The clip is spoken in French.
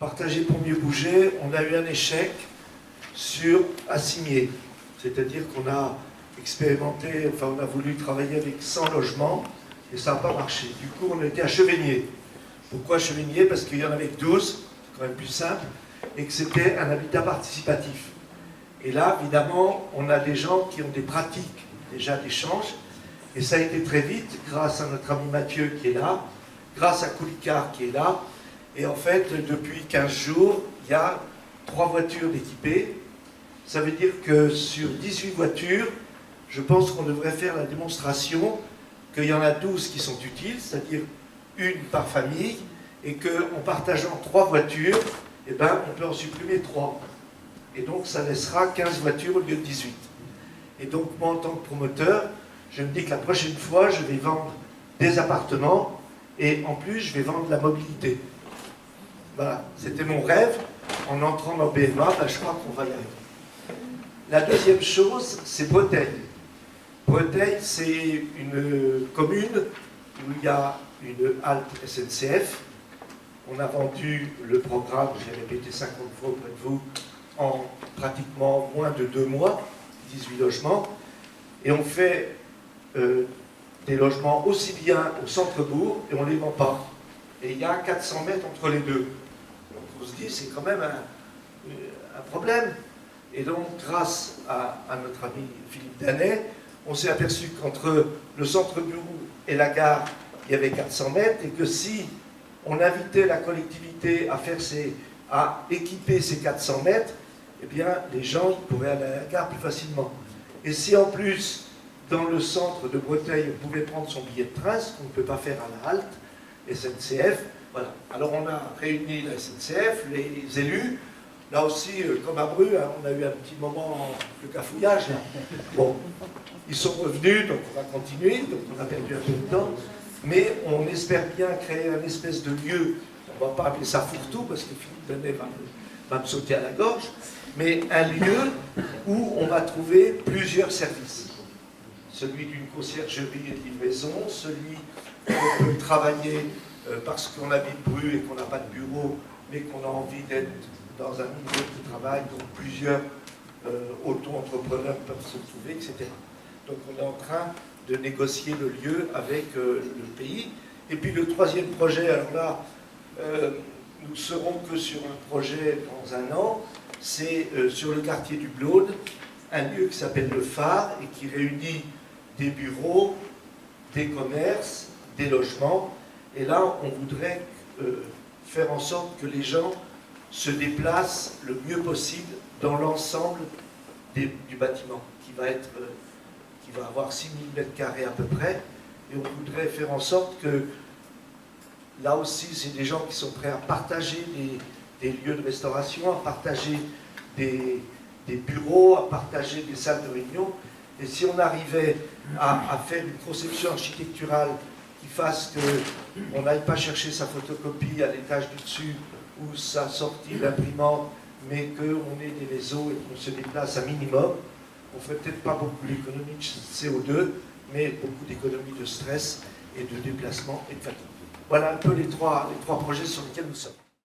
Partager pour mieux bouger, on a eu un échec sur Assigné. C'est-à-dire qu'on a expérimenté, enfin on a voulu travailler avec 100 logements et ça n'a pas marché. Du coup, on a été à Chevigné. Pourquoi Chevigné? Parce qu'il y en avait que 12, c'est quand même plus simple, et que c'était un habitat participatif. Et là, évidemment, on a des gens qui ont des pratiques déjà d'échange, et ça a été très vite, grâce à notre ami Mathieu qui est là, grâce à Koulikar qui est là, et en fait, depuis 15 jours, il y a 3 voitures d'équipées. Ça veut dire que sur 18 voitures, je pense qu'on devrait faire la démonstration qu'il y en a 12 qui sont utiles, c'est-à-dire une par famille, et qu'en partageant 3 voitures, eh ben, on peut en supprimer 3. Et donc ça laissera 15 voitures au lieu de 18. Et donc moi, en tant que promoteur, je me dis que la prochaine fois, je vais vendre des appartements, et en plus, je vais vendre la mobilité. Voilà, c'était mon rêve. En entrant dans BMA, ben, je crois qu'on va y arriver. La deuxième chose, c'est Breteuil. Breteuil, c'est une commune où il y a une halte SNCF. On a vendu le programme, j'ai répété 50 fois auprès de vous, en pratiquement moins de 2 mois, 18 logements. Et on fait des logements aussi bien au centre-bourg et on ne les vend pas. Et il y a 400 mètres entre les deux. Donc on se dit, c'est quand même un problème. Et donc, grâce à notre ami Philippe Danet, on s'est aperçu qu'entre le centre-bourg et la gare, il y avait 400 mètres, et que si on invitait la collectivité à équiper ces 400 mètres, eh bien, les gens ils pourraient aller à la gare plus facilement. Et si en plus, dans le centre de Breteuil, on pouvait prendre son billet de train, ce qu'on ne peut pas faire à la halte SNCF, voilà. Alors on a réuni la SNCF, les élus. Là aussi, comme à Bru, hein, on a eu un petit moment de cafouillage. Bon, ils sont revenus, donc on va continuer, donc on a perdu un peu de temps. Mais on espère bien créer un espèce de lieu, on ne va pas appeler ça fourre-tout, parce que Philippe Danet va me sauter à la gorge, mais un lieu où on va trouver plusieurs services. Celui d'une conciergerie et de livraison, celui où on peut travailler parce qu'on habite Bru et qu'on n'a pas de bureau, mais qu'on a envie d'être dans un milieu de travail, donc plusieurs auto-entrepreneurs peuvent se trouver, etc. Donc on est en train de négocier le lieu avec le pays. Et puis le troisième projet, alors là, nous ne serons que sur un projet dans un an, c'est sur le quartier du Blaude, un lieu qui s'appelle le Phare et qui réunit des bureaux, des commerces, des logements. Et là, on voudrait faire en sorte que les gens se déplacent le mieux possible dans l'ensemble du bâtiment, qui va avoir 6000 m² à peu près. Et on voudrait faire en sorte que, là aussi, c'est des gens qui sont prêts à partager des lieux de restauration, à partager des bureaux, à partager des salles de réunion. Et si on arrivait à faire une conception architecturale qui fasse qu'on n'aille pas chercher sa photocopie à l'étage du dessus ou sa sortie d'imprimante, mais qu'on ait des réseaux et qu'on se déplace un minimum, on ne ferait peut-être pas beaucoup d'économies de CO2, mais beaucoup d'économies de stress et de déplacement et de fatigue. Voilà un peu les trois projets sur lesquels nous sommes.